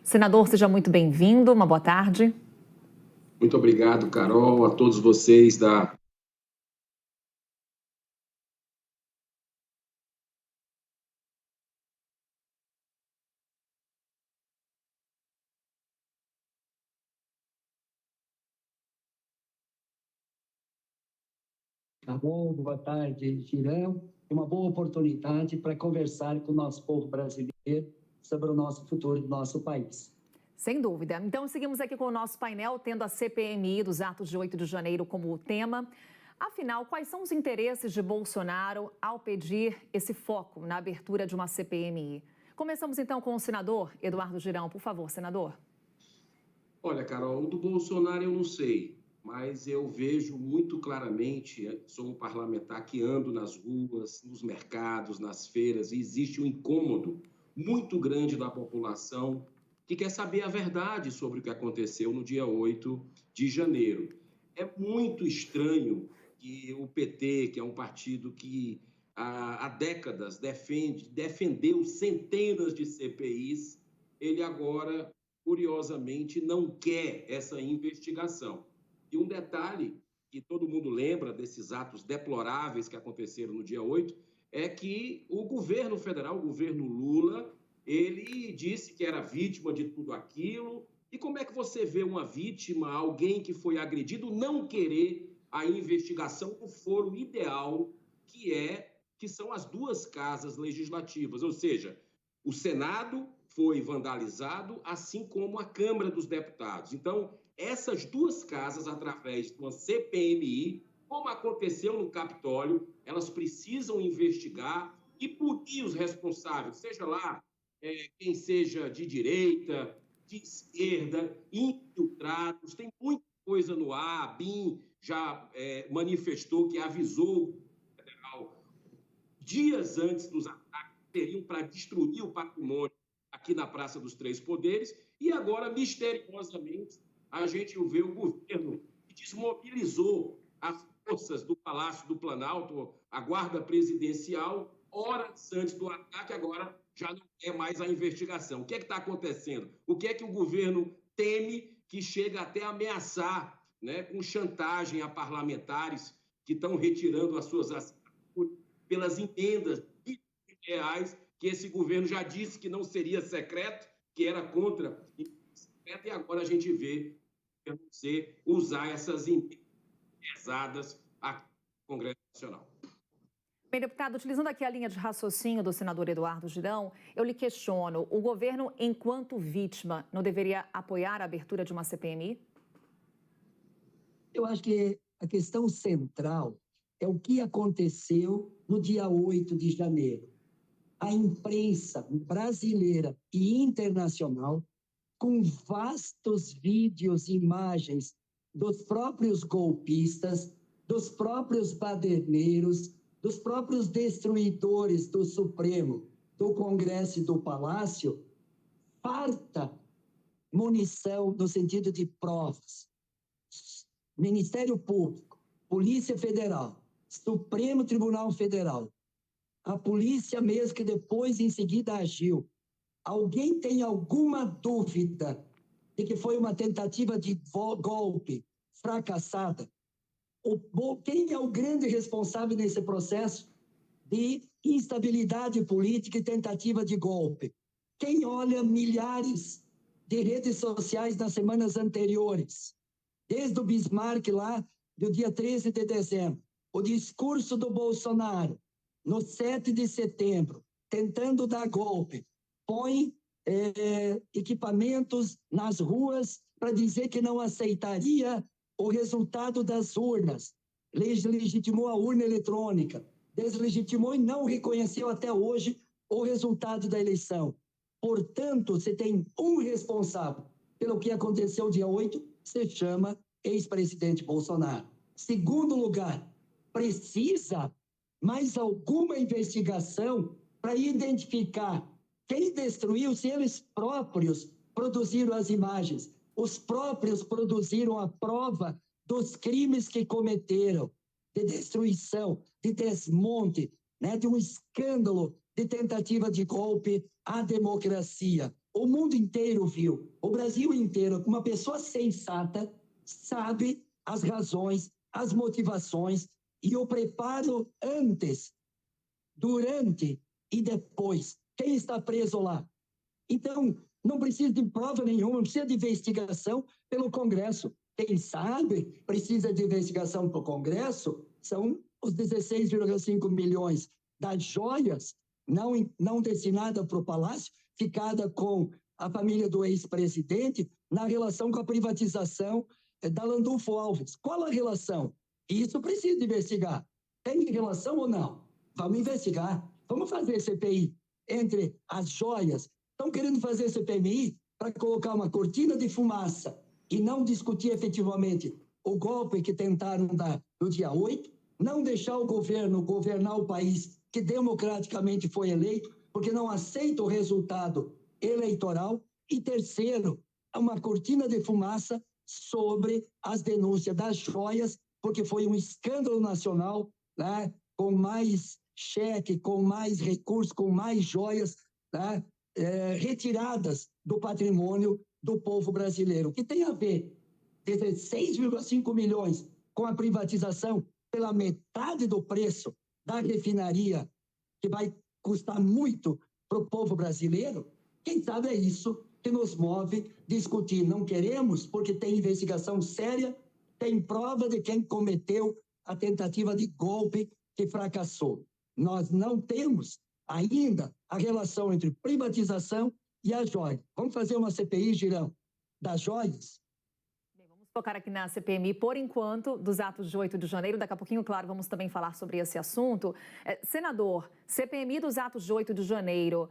Senador, seja muito bem-vindo, uma boa tarde. Muito obrigado, Carol, a todos vocês da... Tá bom, boa tarde, Girão. Uma boa oportunidade para conversar com o nosso povo brasileiro sobre o nosso futuro do nosso país. Sem dúvida. Então, seguimos aqui com o nosso painel, tendo a CPMI dos atos de 8 de janeiro como tema. Afinal, quais são os interesses de Bolsonaro ao pedir esse foco na abertura de uma CPMI? Começamos então com o senador Eduardo Girão. Por favor, senador. Olha, Carol, o do Bolsonaro eu não sei, mas eu vejo muito claramente, sou um parlamentar que ando nas ruas, nos mercados, nas feiras, e existe um incômodo muito grande da população que quer saber a verdade sobre o que aconteceu no dia 8 de janeiro. É muito estranho que o PT, que é um partido que há décadas defendeu centenas de CPIs, ele agora, curiosamente, não quer essa investigação. E um detalhe que todo mundo lembra desses atos deploráveis que aconteceram no dia 8 é que o governo federal, o governo Lula, ele disse que era vítima de tudo aquilo. E como é que você vê uma vítima, alguém que foi agredido, não querer a investigação no foro ideal, que são as duas casas legislativas, ou seja, o Senado foi vandalizado, assim como a Câmara dos Deputados. Então, essas duas casas, através de uma CPMI, como aconteceu no Capitólio, elas precisam investigar e punir os responsáveis, seja lá quem seja de direita, de esquerda, infiltrados, tem muita coisa no ar. A BIM já manifestou que avisou o federal dias antes dos ataques que teriam para destruir o patrimônio aqui na Praça dos Três Poderes, e agora, misteriosamente, a gente vê o governo que desmobilizou as forças do Palácio do Planalto, a Guarda Presidencial, horas antes do ataque, agora já não quer mais a investigação. O que é que está acontecendo? O que é que o governo teme que chega até a ameaçar, né, com chantagem a parlamentares que estão retirando as suas assinaturas pelas emendas de reais que esse governo já disse que não seria secreto, que era contra secreto, e agora a gente vê você usar essas emendas pesadas aqui no Congresso Nacional. Bem, deputado, utilizando aqui a linha de raciocínio do senador Eduardo Girão, eu lhe questiono, o governo, enquanto vítima, não deveria apoiar a abertura de uma CPMI? Eu acho que a questão central é o que aconteceu no dia 8 de janeiro. A imprensa brasileira e internacional, com vastos vídeos e imagens dos próprios golpistas, dos próprios baderneiros, dos próprios destruidores do Supremo, do Congresso e do Palácio, farta munição no sentido de provas. Ministério Público, Polícia Federal, Supremo Tribunal Federal, a polícia mesmo que depois em seguida agiu. Alguém tem alguma dúvida de que foi uma tentativa de golpe fracassada? Quem é o grande responsável nesse processo de instabilidade política e tentativa de golpe? Quem olha milhares de redes sociais nas semanas anteriores, desde o Bismarck lá, do dia 13 de dezembro, o discurso do Bolsonaro, no 7 de setembro, tentando dar golpe, põe equipamentos nas ruas para dizer que não aceitaria o resultado das urnas, legitimou a urna eletrônica, deslegitimou e não reconheceu até hoje o resultado da eleição. Portanto, você tem um responsável pelo que aconteceu dia 8, se chama ex-presidente Bolsonaro. Segundo lugar, precisa mais alguma investigação para identificar quem destruiu, se eles próprios produziram as imagens, os próprios produziram a prova dos crimes que cometeram, de destruição, de desmonte, né, de um escândalo de tentativa de golpe à democracia. O mundo inteiro viu, o Brasil inteiro, uma pessoa sensata sabe as razões, as motivações e o preparo antes, durante e depois. Quem está preso lá? Então, não precisa de prova nenhuma, não precisa de investigação pelo Congresso. Quem sabe precisa de investigação pelo Congresso são os 16,5 milhões das joias não destinadas para o Palácio, ficada com a família do ex-presidente na relação com a privatização da Landulfo Alves. Qual a relação? Isso precisa investigar. Tem relação ou não? Vamos investigar. Vamos fazer CPI entre as joias. Estão querendo fazer CPMI para colocar uma cortina de fumaça e não discutir efetivamente o golpe que tentaram dar no dia 8, não deixar o governo governar o país que democraticamente foi eleito, porque não aceita o resultado eleitoral. E terceiro, uma cortina de fumaça sobre as denúncias das joias, porque foi um escândalo nacional, né, com mais cheque, com mais recursos, com mais joias, né, retiradas do patrimônio do povo brasileiro. Que tem a ver 16,5 milhões com a privatização pela metade do preço da refinaria, que vai custar muito para o povo brasileiro. Quem sabe é isso que nos move discutir. Não queremos, porque tem investigação séria, tem prova de quem cometeu a tentativa de golpe que fracassou. Nós não temos ainda a relação entre privatização e a joia. Vamos fazer uma CPI, Girão, das joias? Vamos focar aqui na CPMI, por enquanto, dos atos de 8 de janeiro. Daqui a pouquinho, claro, vamos também falar sobre esse assunto. Senador, CPMI dos atos de 8 de janeiro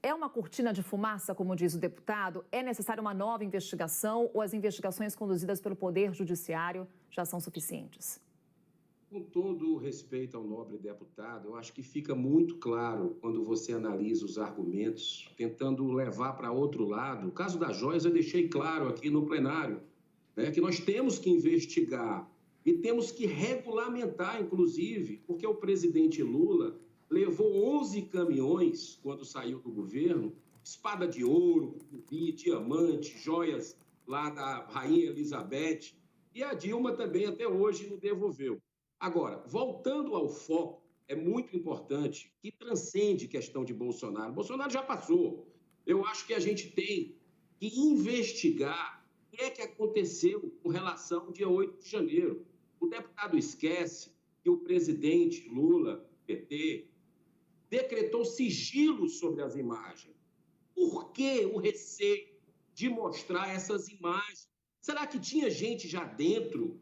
é uma cortina de fumaça, como diz o deputado? É necessária uma nova investigação ou as investigações conduzidas pelo Poder Judiciário já são suficientes? Com todo o respeito ao nobre deputado, eu acho que fica muito claro quando você analisa os argumentos, tentando levar para outro lado. O caso das joias eu deixei claro aqui no plenário, né, que nós temos que investigar e temos que regulamentar, inclusive, porque o presidente Lula levou 11 caminhões, quando saiu do governo, espada de ouro, rubi, diamante, joias lá da Rainha Elizabeth, e a Dilma também até hoje não devolveu. Agora, voltando ao foco, é muito importante que transcende questão de Bolsonaro. Bolsonaro já passou. Eu acho que a gente tem que investigar o que é que aconteceu com relação ao dia 8 de janeiro. O deputado esquece que o presidente Lula, PT, decretou sigilo sobre as imagens. Por que o receio de mostrar essas imagens? Será que tinha gente já dentro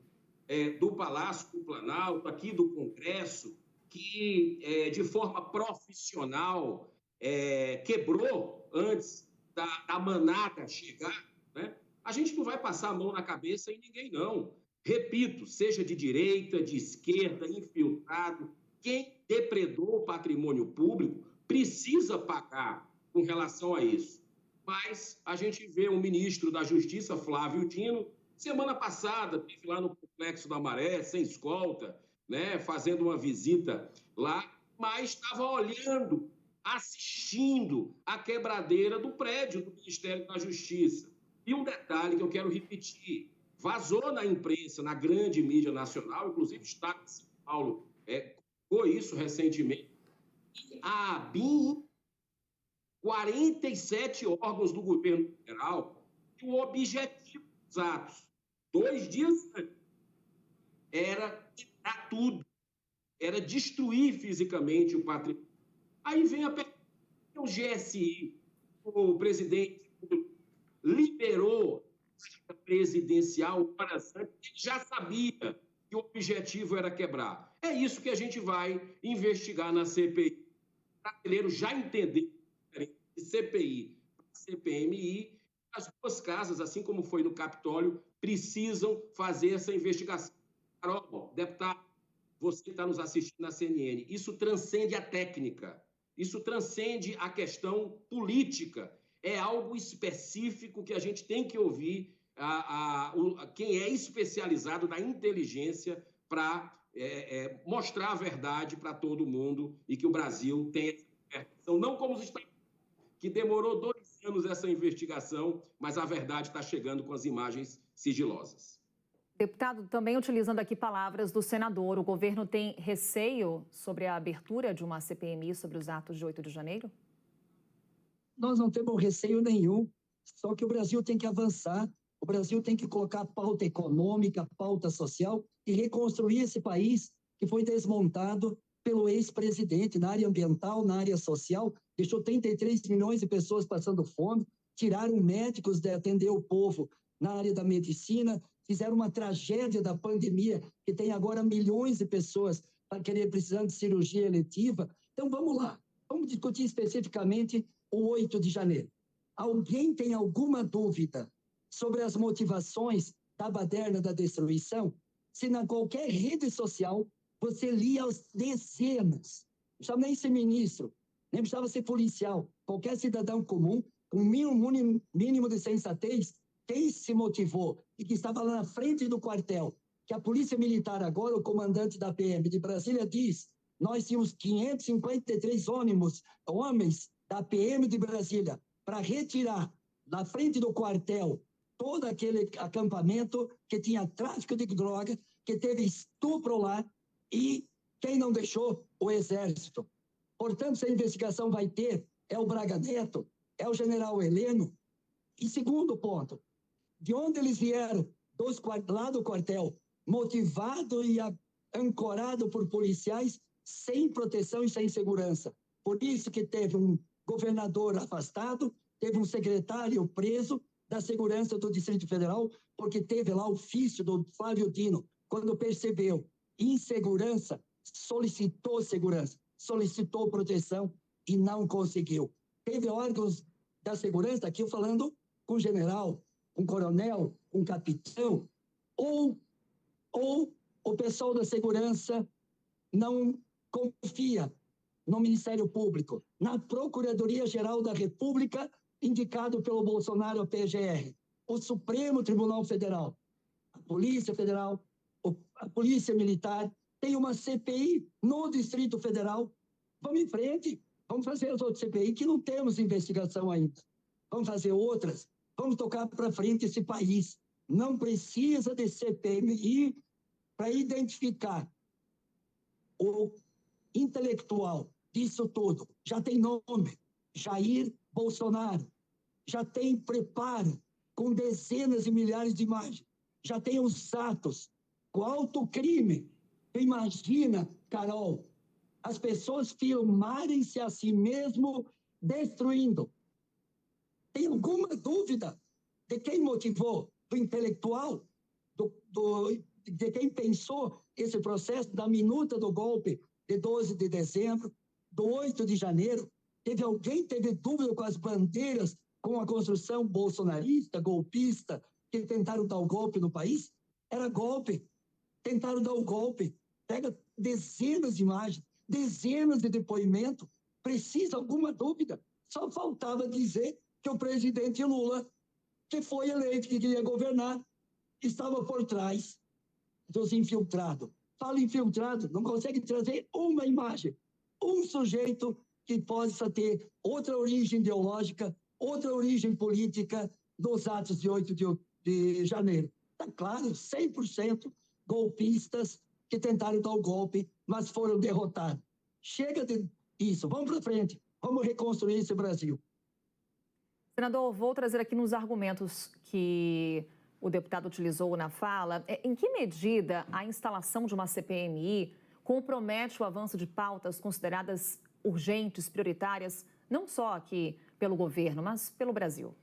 do Palácio do Planalto, aqui do Congresso, que de forma profissional quebrou antes da manada chegar, né? A gente não vai passar a mão na cabeça em ninguém, não. Repito, seja de direita, de esquerda, infiltrado, quem depredou o patrimônio público precisa pagar com relação a isso. Mas a gente vê o ministro da Justiça, Flávio Dino, semana passada, esteve lá no Complexo da Maré, sem escolta, né, fazendo uma visita lá, mas estava olhando, assistindo a quebradeira do prédio do Ministério da Justiça. E um detalhe que eu quero repetir, vazou na imprensa, na grande mídia nacional, inclusive o Estado de São Paulo colocou isso recentemente, e a ABIN, 47 órgãos do governo federal, e o objetivo dos atos, 2 dias antes, era quebrar tudo, era destruir fisicamente o patrimônio. Aí vem a pergunta, o GSI, o presidente liberou a presidencial horas antes, ele já sabia que o objetivo era quebrar. É isso que a gente vai investigar na CPI. O brasileiro já entendeu de CPI para CPMI, as duas casas, assim como foi no Capitólio, precisam fazer essa investigação. Carol, deputado, você está nos assistindo na CNN, isso transcende a técnica, isso transcende a questão política, é algo específico que a gente tem que ouvir quem é especializado na inteligência para mostrar a verdade para todo mundo e que o Brasil tem essa percepção, não como os Estados Unidos, que demorou 2 anos essa investigação, mas a verdade está chegando com as imagens sigilosas. Deputado, também utilizando aqui palavras do senador, o governo tem receio sobre a abertura de uma CPMI sobre os atos de 8 de janeiro? Nós não temos receio nenhum, só que o Brasil tem que avançar, o Brasil tem que colocar pauta econômica, pauta social e reconstruir esse país que foi desmontado pelo ex-presidente na área ambiental, na área social, deixou 33 milhões de pessoas passando fome, tiraram médicos de atender o povo na área da medicina, fizeram uma tragédia da pandemia, que tem agora milhões de pessoas precisando de cirurgia eletiva. Então, vamos lá, vamos discutir especificamente o 8 de janeiro. Alguém tem alguma dúvida sobre as motivações da baderna da destruição? Se na qualquer rede social você lia as dezenas, não precisava nem ser ministro, nem precisava ser policial, qualquer cidadão comum, com um mínimo de sensatez, quem se motivou e que estava lá na frente do quartel, que a Polícia Militar agora, o comandante da PM de Brasília diz, nós tínhamos 553 homens da PM de Brasília para retirar da frente do quartel todo aquele acampamento que tinha tráfico de droga, que teve estupro lá, e quem não deixou? O Exército. Portanto, se a investigação vai ter, é o Braga Neto, é o general Heleno. E segundo ponto, de onde eles vieram? Lá do quartel, motivado e ancorado por policiais, sem proteção e sem segurança. Por isso que teve um governador afastado, teve um secretário preso da segurança do Distrito Federal, porque teve lá o ofício do Flávio Dino, quando percebeu insegurança, solicitou segurança, solicitou proteção e não conseguiu. Teve órgãos da segurança, aqui eu falando com general, com coronel, com capitão, ou o pessoal da segurança não confia no Ministério Público, na Procuradoria-Geral da República, indicado pelo Bolsonaro, a PGR, o Supremo Tribunal Federal, a Polícia Federal, a Polícia Militar, tem uma CPI no Distrito Federal. Vamos em frente, vamos fazer as outras CPI, que não temos investigação ainda. Vamos fazer outras, vamos tocar para frente esse país. Não precisa de CPMI para identificar o intelectual disso tudo. Já tem nome, Jair Bolsonaro. Já tem preparo com dezenas de milhares de imagens. Já tem os atos com alto crime. Imagina, Carol, as pessoas filmarem-se a si mesmo destruindo. Tem alguma dúvida de quem motivou? Do intelectual? De quem pensou esse processo da minuta do golpe de 12 de dezembro, do 8 de janeiro? Teve dúvida com as bandeiras, com a construção bolsonarista, golpista, que tentaram dar o golpe no país? Era golpe. Tentaram dar o golpe. Pega dezenas de imagens, dezenas de depoimentos. Precisa alguma dúvida? Só faltava dizer que o presidente Lula, que foi eleito, que queria governar, estava por trás dos infiltrados. Fala infiltrado, não consegue trazer uma imagem, um sujeito que possa ter outra origem ideológica, outra origem política dos atos de 8 de janeiro. Está claro, 100% golpistas que tentaram dar o golpe, mas foram derrotados. Chega disso, vamos para frente, vamos reconstruir esse Brasil. Senador, vou trazer aqui nos argumentos que o deputado utilizou na fala. Em que medida a instalação de uma CPMI compromete o avanço de pautas consideradas urgentes, prioritárias, não só aqui pelo governo, mas pelo Brasil?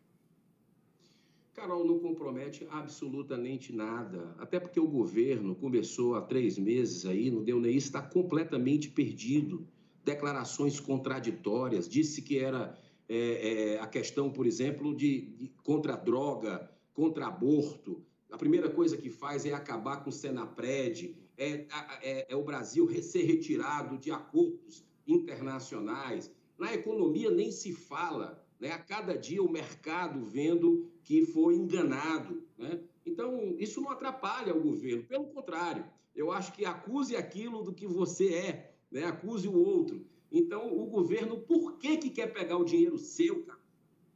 Carol, não compromete absolutamente nada, até porque o governo começou há 3 meses aí, no deu nem isso, está completamente perdido. Declarações contraditórias, disse que era a questão, por exemplo, contra a droga, contra aborto. A primeira coisa que faz é acabar com o Senapred, o Brasil ser retirado de acordos internacionais. Na economia nem se fala, né? A cada dia o mercado vendo que foi enganado, né? Então, isso não atrapalha o governo, pelo contrário, eu acho que acuse aquilo do que você é, né? Acuse o outro. Então, o governo, por que quer pegar o dinheiro seu, cara?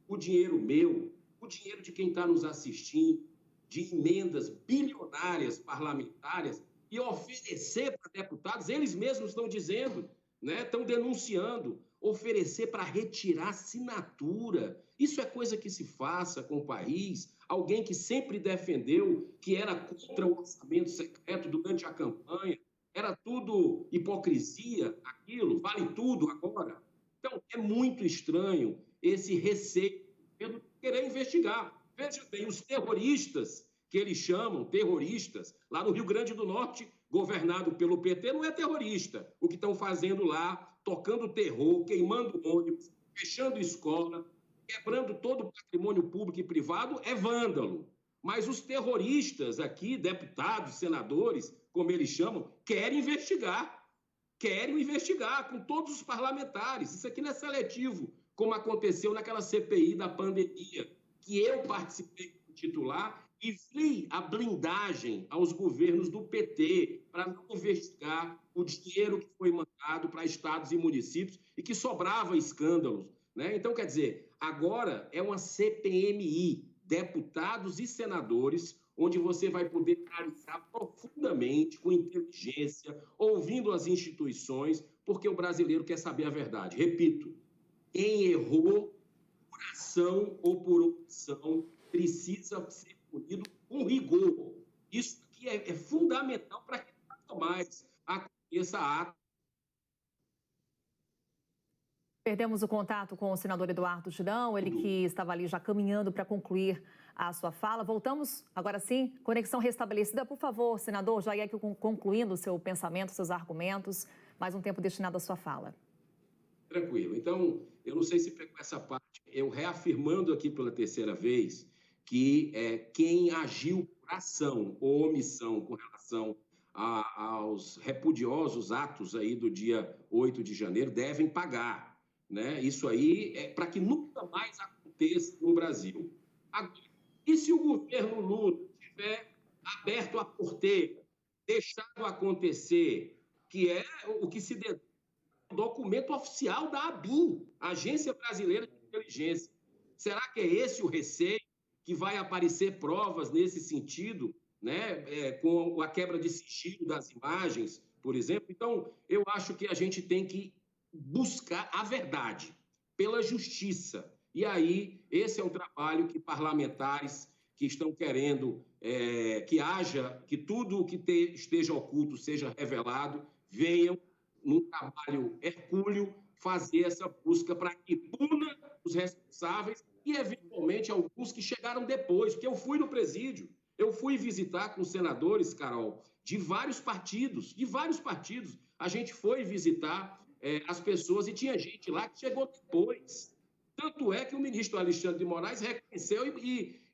o dinheiro meu, o dinheiro de quem está nos assistindo, de emendas bilionárias parlamentares, e oferecer para deputados, eles mesmos estão dizendo, né, estão denunciando, oferecer para retirar assinatura. Isso é coisa que se faça com o país. Alguém que sempre defendeu que era contra o orçamento secreto durante a campanha, era tudo hipocrisia, aquilo, vale tudo agora. Então, é muito estranho esse receio de querer investigar. Veja bem, os terroristas, que eles chamam terroristas, lá no Rio Grande do Norte, governado pelo PT, não é terrorista. O que estão fazendo lá, tocando terror, queimando ônibus, fechando escola, quebrando todo o patrimônio público e privado, é vândalo. Mas os terroristas aqui, deputados, senadores, como eles chamam, querem investigar com todos os parlamentares. Isso aqui não é seletivo, como aconteceu naquela CPI da pandemia, que eu participei como titular e vi a blindagem aos governos do PT para não investigar o dinheiro que foi mandado para estados e municípios e que sobrava escândalos, né? Então, quer dizer, agora é uma CPMI, deputados e senadores, onde você vai poder analisar profundamente, com inteligência, ouvindo as instituições, porque o brasileiro quer saber a verdade. Repito, quem errou por ação ou por omissão precisa ser punido com rigor. Isso aqui é fundamental para que nunca mais aconteça ato. Perdemos o contato com o senador Eduardo Girão, ele que estava ali já caminhando para concluir a sua fala. Voltamos, agora sim, conexão restabelecida. Por favor, senador, já ia aqui concluindo o seu pensamento, seus argumentos, mais um tempo destinado à sua fala. Tranquilo. Então, eu não sei se pegou essa parte, eu reafirmando aqui pela terceira vez que quem agiu por ação ou omissão com relação aos repudiosos atos aí do dia 8 de janeiro devem pagar. Né? Isso aí é para que nunca mais aconteça no Brasil. Agora, e se o governo Lula tiver aberto a porteira, deixado acontecer, que é o que se denomina o documento oficial da ABIN, Agência Brasileira de Inteligência? Será que é esse o receio, que vai aparecer provas nesse sentido, né? Com a quebra de sigilo das imagens, por exemplo? Então, eu acho que a gente tem que buscar a verdade pela justiça. E aí, esse é um trabalho que parlamentares que estão querendo que tudo o que esteja oculto seja revelado, venham, num trabalho hercúleo, fazer essa busca para que puna os responsáveis e, eventualmente, alguns que chegaram depois, porque eu fui no presídio, eu fui visitar com senadores, Carol, de vários partidos, a gente foi visitar as pessoas, e tinha gente lá que chegou depois. Tanto é que o ministro Alexandre de Moraes reconheceu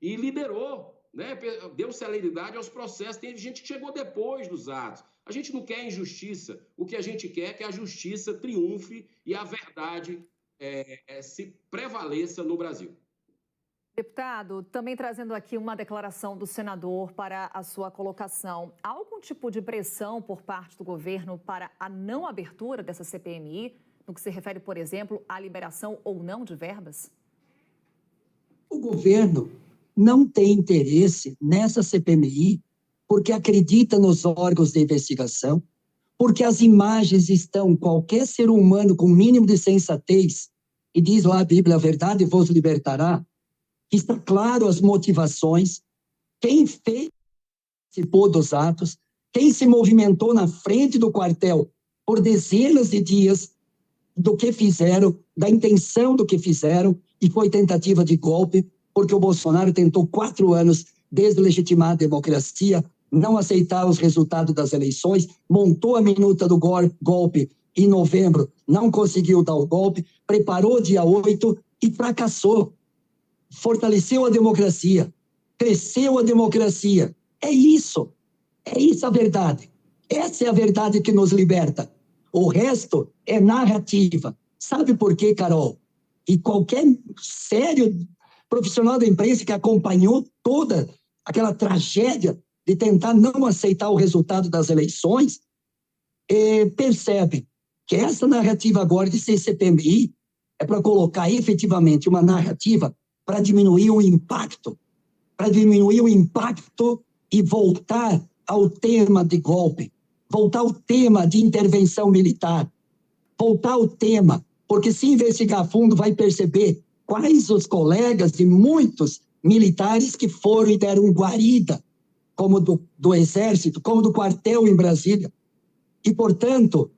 e liberou, né? Deu celeridade aos processos. Tem gente que chegou depois dos atos. A gente não quer injustiça. O que a gente quer é que a justiça triunfe e a verdade se prevaleça no Brasil. Deputado, também trazendo aqui uma declaração do senador para a sua colocação. Há algum tipo de pressão por parte do governo para a não abertura dessa CPMI, no que se refere, por exemplo, à liberação ou não de verbas? O governo não tem interesse nessa CPMI porque acredita nos órgãos de investigação, porque as imagens estão, qualquer ser humano com mínimo de sensatez, e diz lá a Bíblia, a verdade vos libertará, que está claro as motivações, quem participou dos atos, quem se movimentou na frente do quartel por dezenas de dias do que fizeram, da intenção do que fizeram, e foi tentativa de golpe, porque o Bolsonaro tentou 4 anos, desde legitimar a democracia, não aceitar os resultados das eleições, montou a minuta do golpe em novembro, não conseguiu dar o golpe, preparou dia 8 e fracassou. Fortaleceu a democracia, cresceu a democracia. É isso a verdade. Essa é a verdade que nos liberta. O resto é narrativa. Sabe por quê, Carol? E qualquer sério profissional da imprensa que acompanhou toda aquela tragédia de tentar não aceitar o resultado das eleições, percebe que essa narrativa agora de ser CPMI é para colocar efetivamente uma narrativa para diminuir o impacto, e voltar ao tema de golpe, voltar ao tema de intervenção militar, voltar ao tema, porque se investigar a fundo vai perceber quais os colegas de muitos militares que foram e deram guarida, como do Exército, como do quartel em Brasília. E, portanto,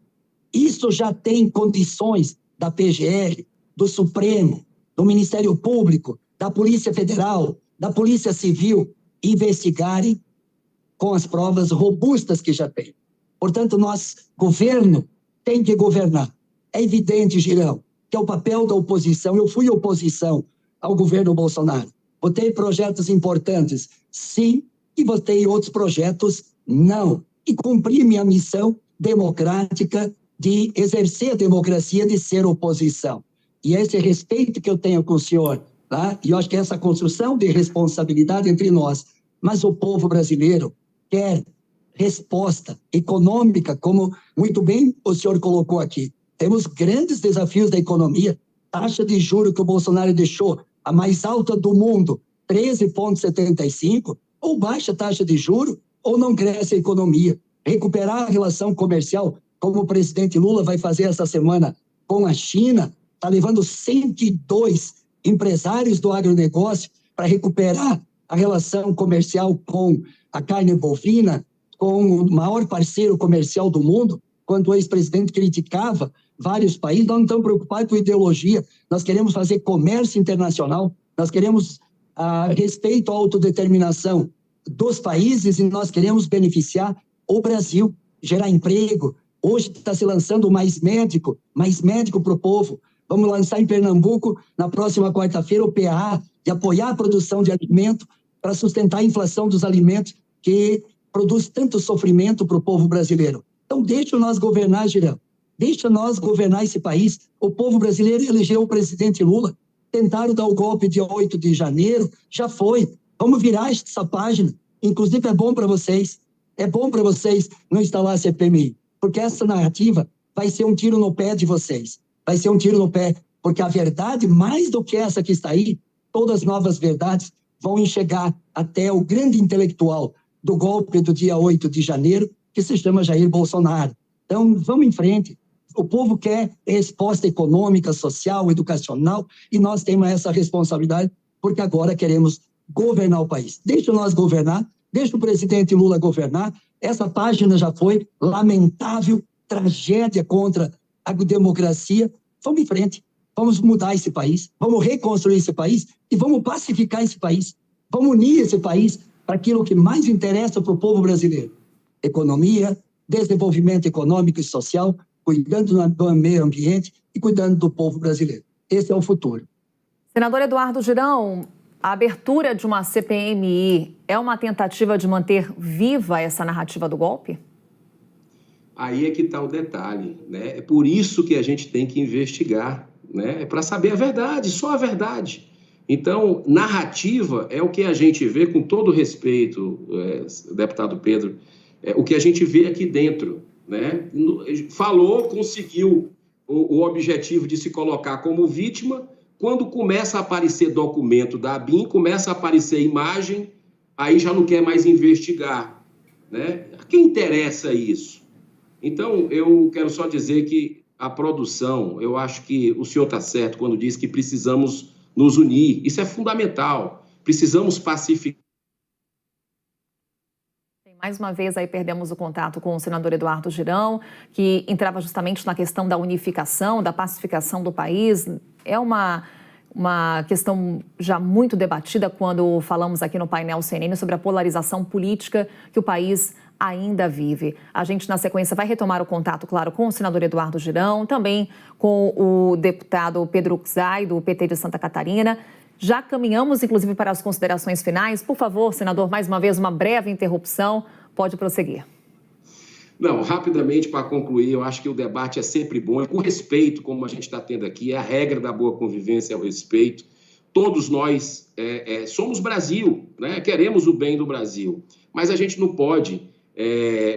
isso já tem condições da PGR, do Supremo, do Ministério Público, da Polícia Federal, da Polícia Civil, investigarem com as provas robustas que já tem. Portanto, governo tem que governar. É evidente, Girão, que é o papel da oposição. Eu fui oposição ao governo Bolsonaro. Votei projetos importantes, sim, e votei outros projetos, não. E cumpri minha missão democrática de exercer a democracia, de ser oposição. E esse respeito que eu tenho com o senhor, tá? E eu acho que essa construção de responsabilidade entre nós, mas o povo brasileiro quer resposta econômica, como muito bem o senhor colocou aqui. Temos grandes desafios da economia, taxa de juros que o Bolsonaro deixou a mais alta do mundo, 13,75%, ou baixa taxa de juros, ou não cresce a economia. Recuperar a relação comercial, como o presidente Lula vai fazer essa semana com a China, está levando 102 empresários do agronegócio para recuperar a relação comercial com a carne bovina, com o maior parceiro comercial do mundo. Quando o ex-presidente criticava vários países, nós não estamos preocupados com ideologia, nós queremos fazer comércio internacional, nós queremos respeito à autodeterminação dos países e nós queremos beneficiar o Brasil, gerar emprego. Hoje está se lançando mais médico para o povo. Vamos lançar em Pernambuco, na próxima quarta-feira, o PAA, de apoiar a produção de alimento para sustentar a inflação dos alimentos que produz tanto sofrimento para o povo brasileiro. Então, deixa nós governar, Girão. Deixa nós governar esse país. O povo brasileiro elegeu o presidente Lula. Tentaram dar o golpe dia 8 de janeiro. Já foi. Vamos virar essa página. Inclusive, é bom para vocês. É bom para vocês não instalar a CPMI. Porque essa narrativa vai ser um tiro no pé de vocês. Vai ser um tiro no pé. Porque a verdade, mais do que essa que está aí, todas as novas verdades vão enxergar até o grande intelectual do golpe do dia 8 de janeiro, que se chama Jair Bolsonaro. Então, vamos em frente. O povo quer resposta econômica, social, educacional, e nós temos essa responsabilidade, porque agora queremos governar o país. Deixa nós governar, deixa o presidente Lula governar. Essa página já foi lamentável, tragédia contra a democracia. Vamos em frente. Vamos mudar esse país, vamos reconstruir esse país e vamos pacificar esse país. Vamos unir esse país para aquilo que mais interessa para o povo brasileiro. Economia, desenvolvimento econômico e social, cuidando do meio ambiente e cuidando do povo brasileiro. Esse é o futuro. Senador Eduardo Girão, a abertura de uma CPMI é uma tentativa de manter viva essa narrativa do golpe? Aí é que está o detalhe, né? É por isso que a gente tem que investigar, né? É para saber a verdade, só a verdade. Então, narrativa é o que a gente vê, com todo respeito, deputado Pedro, o que a gente vê aqui dentro, né? Falou, conseguiu o objetivo de se colocar como vítima. Quando começa a aparecer documento da ABIN, começa a aparecer imagem, aí já não quer mais investigar, né? A quem interessa isso? Então, eu quero só dizer que a produção, eu acho que o senhor está certo quando diz que precisamos nos unir. Isso é fundamental. Precisamos pacificar. Mais uma vez, aí perdemos o contato com o senador Eduardo Girão, que entrava justamente na questão da unificação, da pacificação do país. É uma questão já muito debatida quando falamos aqui no painel CNN sobre a polarização política que o país ainda vive. A gente, na sequência, vai retomar o contato, claro, com o senador Eduardo Girão, também com o deputado Pedro Uczai, do PT de Santa Catarina. Já caminhamos, inclusive, para as considerações finais. Por favor, senador, mais uma vez, uma breve interrupção. Pode prosseguir. Não, rapidamente, para concluir, eu acho que o debate é sempre bom, e com respeito, como a gente está tendo aqui, é a regra da boa convivência, é o respeito. Todos nós somos Brasil, né? Queremos o bem do Brasil, mas a gente não pode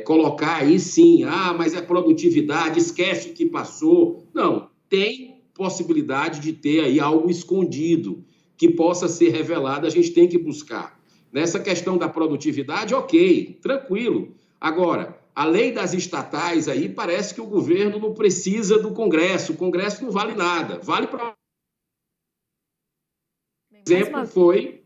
colocar aí sim, mas é produtividade, esquece o que passou. Não, tem possibilidade de ter aí algo escondido, que possa ser revelada, a gente tem que buscar. Nessa questão da produtividade, ok, tranquilo. Agora, a lei das estatais aí, parece que o governo não precisa do Congresso. O Congresso não vale nada. Vale para... exemplo foi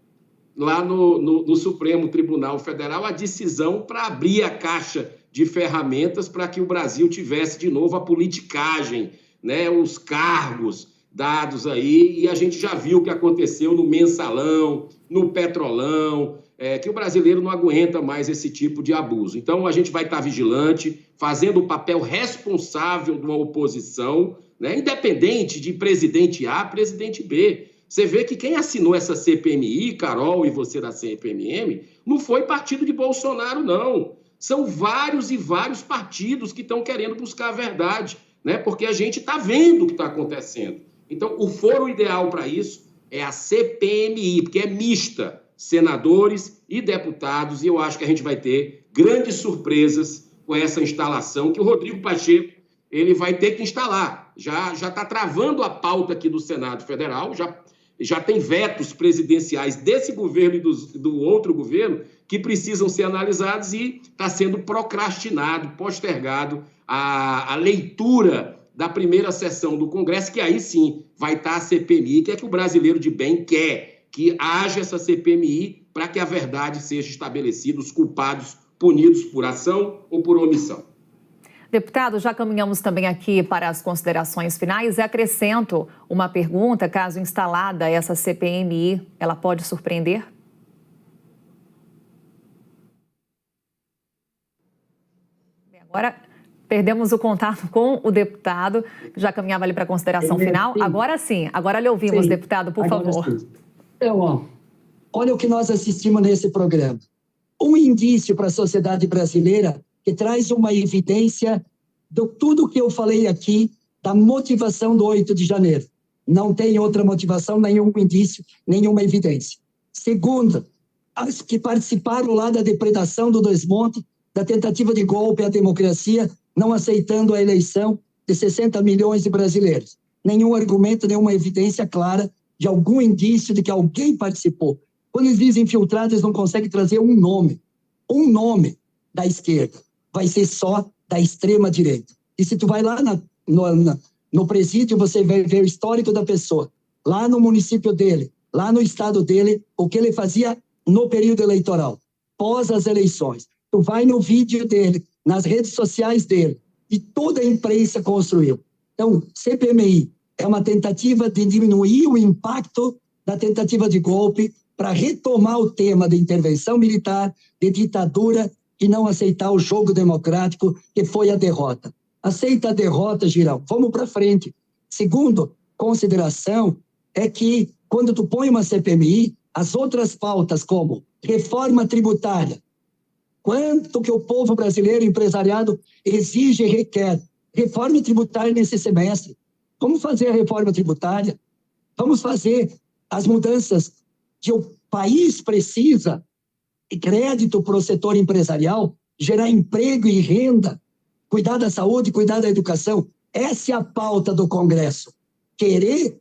lá no Supremo Tribunal Federal a decisão para abrir a caixa de ferramentas para que o Brasil tivesse de novo a politicagem, né, os cargos dados aí, e a gente já viu o que aconteceu no Mensalão, no Petrolão, que o brasileiro não aguenta mais esse tipo de abuso. Então, a gente vai estar vigilante, fazendo o papel responsável de uma oposição, né, independente de presidente A, presidente B. Você vê que quem assinou essa CPMI, Carol e você da CPMM, não foi partido de Bolsonaro, não. São vários e vários partidos que estão querendo buscar a verdade, né? Porque a gente está vendo o que está acontecendo. Então, o foro ideal para isso é a CPMI, porque é mista, senadores e deputados, e eu acho que a gente vai ter grandes surpresas com essa instalação, que o Rodrigo Pacheco ele vai ter que instalar. Já está travando a pauta aqui do Senado Federal, já tem vetos presidenciais desse governo e do outro governo que precisam ser analisados e está sendo procrastinado, postergado a leitura da primeira sessão do Congresso, que aí sim vai estar a CPMI, que é que o brasileiro de bem quer, que haja essa CPMI para que a verdade seja estabelecida, os culpados punidos por ação ou por omissão. Deputado, já caminhamos também aqui para as considerações finais e acrescento uma pergunta, caso instalada essa CPMI, ela pode surpreender? Agora perdemos o contato com o deputado, que já caminhava ali para a consideração final. Sim, agora lhe ouvimos, sim, deputado, por favor. Sim. Então, olha o que nós assistimos nesse programa. Um indício para a sociedade brasileira que traz uma evidência de tudo que eu falei aqui, da motivação do 8 de janeiro. Não tem outra motivação, nenhum indício, nenhuma evidência. Segundo, as que participaram lá da depredação do desmonte, da tentativa de golpe à democracia, não aceitando a eleição de 60 milhões de brasileiros. Nenhum argumento, nenhuma evidência clara de algum indício de que alguém participou. Quando eles dizem infiltrados, eles não conseguem trazer um nome da esquerda. Vai ser só da extrema-direita. E se tu vai lá no presídio, você vai ver o histórico da pessoa. Lá no município dele, lá no estado dele, o que ele fazia no período eleitoral, pós as eleições. Tu vai no vídeo dele, nas redes sociais dele, e toda a imprensa construiu. Então, CPMI é uma tentativa de diminuir o impacto da tentativa de golpe para retomar o tema de intervenção militar, de ditadura, e não aceitar o jogo democrático, que foi a derrota. Aceita a derrota, Girão. Vamos para frente. Segundo consideração é que, quando tu põe uma CPMI, as outras pautas, como reforma tributária, quanto que o povo brasileiro, empresariado, exige e requer? Reforma tributária nesse semestre. Vamos fazer a reforma tributária. Vamos fazer as mudanças que o país precisa, e crédito para o setor empresarial, gerar emprego e renda, cuidar da saúde, cuidar da educação. Essa é a pauta do Congresso. Querer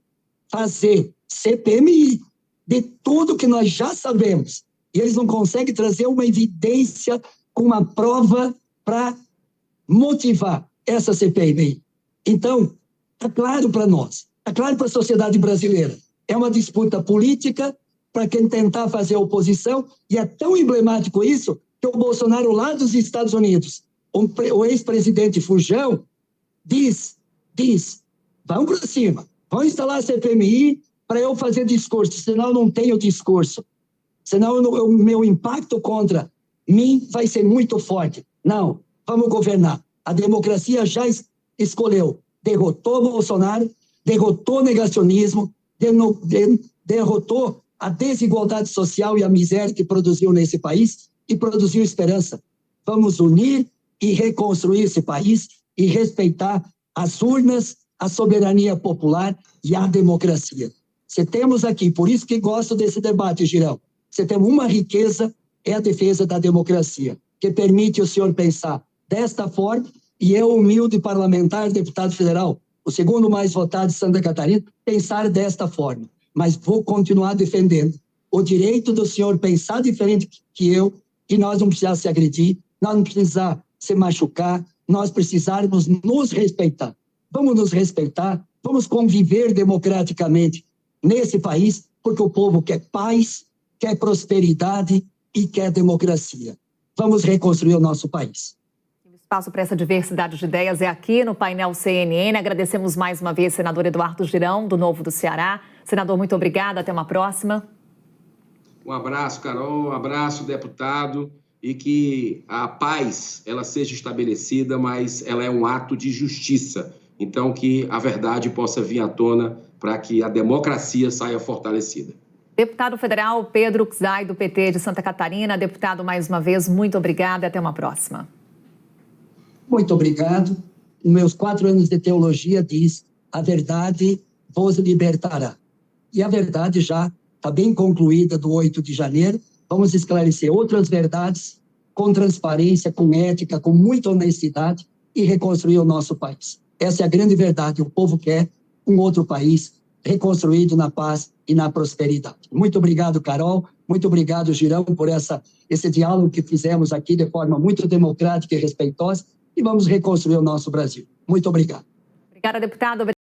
fazer CPMI de tudo que nós já sabemos. E eles não conseguem trazer uma evidência com uma prova para motivar essa CPMI. Então, está claro para nós, está claro para a sociedade brasileira. É uma disputa política para quem tentar fazer oposição, e é tão emblemático isso que o Bolsonaro, lá dos Estados Unidos, o ex-presidente Fujão, diz, vamos para cima, vamos instalar a CPMI para eu fazer discurso, senão eu não tenho discurso, senão o meu impacto contra mim vai ser muito forte. Não, vamos governar. A democracia já escolheu, derrotou Bolsonaro, derrotou o negacionismo, derrotou a desigualdade social e a miséria que produziu nesse país e produziu esperança. Vamos unir e reconstruir esse país e respeitar as urnas, a soberania popular e a democracia. Você temos aqui, por isso que gosto desse debate, Girão, você tem uma riqueza, é a defesa da democracia, que permite o senhor pensar desta forma, e eu, humilde parlamentar, deputado federal, o segundo mais votado de Santa Catarina, pensar desta forma. mas vou continuar defendendo o direito do senhor pensar diferente que eu, e nós não precisamos se agredir, nós não precisamos se machucar, nós precisarmos nos respeitar. Vamos nos respeitar, vamos conviver democraticamente nesse país, porque o povo quer paz, quer prosperidade e quer democracia. Vamos reconstruir o nosso país. O espaço para essa diversidade de ideias é aqui no painel CNN. Agradecemos mais uma vez, senador Eduardo Girão, do Novo do Ceará. Senador, muito obrigada. Até uma próxima. Um abraço, Carol. Um abraço, deputado. E que a paz ela seja estabelecida, mas ela é um ato de justiça. Então, que a verdade possa vir à tona para que a democracia saia fortalecida. Deputado federal Pedro Kuczaj, do PT de Santa Catarina. Deputado, mais uma vez, muito obrigada e até uma próxima. Muito obrigado. Meus 4 anos de teologia diz: a verdade vos libertará. E a verdade já está bem concluída do 8 de janeiro. Vamos esclarecer outras verdades com transparência, com ética, com muita honestidade e reconstruir o nosso país. Essa é a grande verdade. O povo quer um outro país reconstruído na paz e na prosperidade. Muito obrigado, Carol. Muito obrigado, Girão, por esse diálogo que fizemos aqui de forma muito democrática e respeitosa. E vamos reconstruir o nosso Brasil. Muito obrigado. Obrigada, deputado.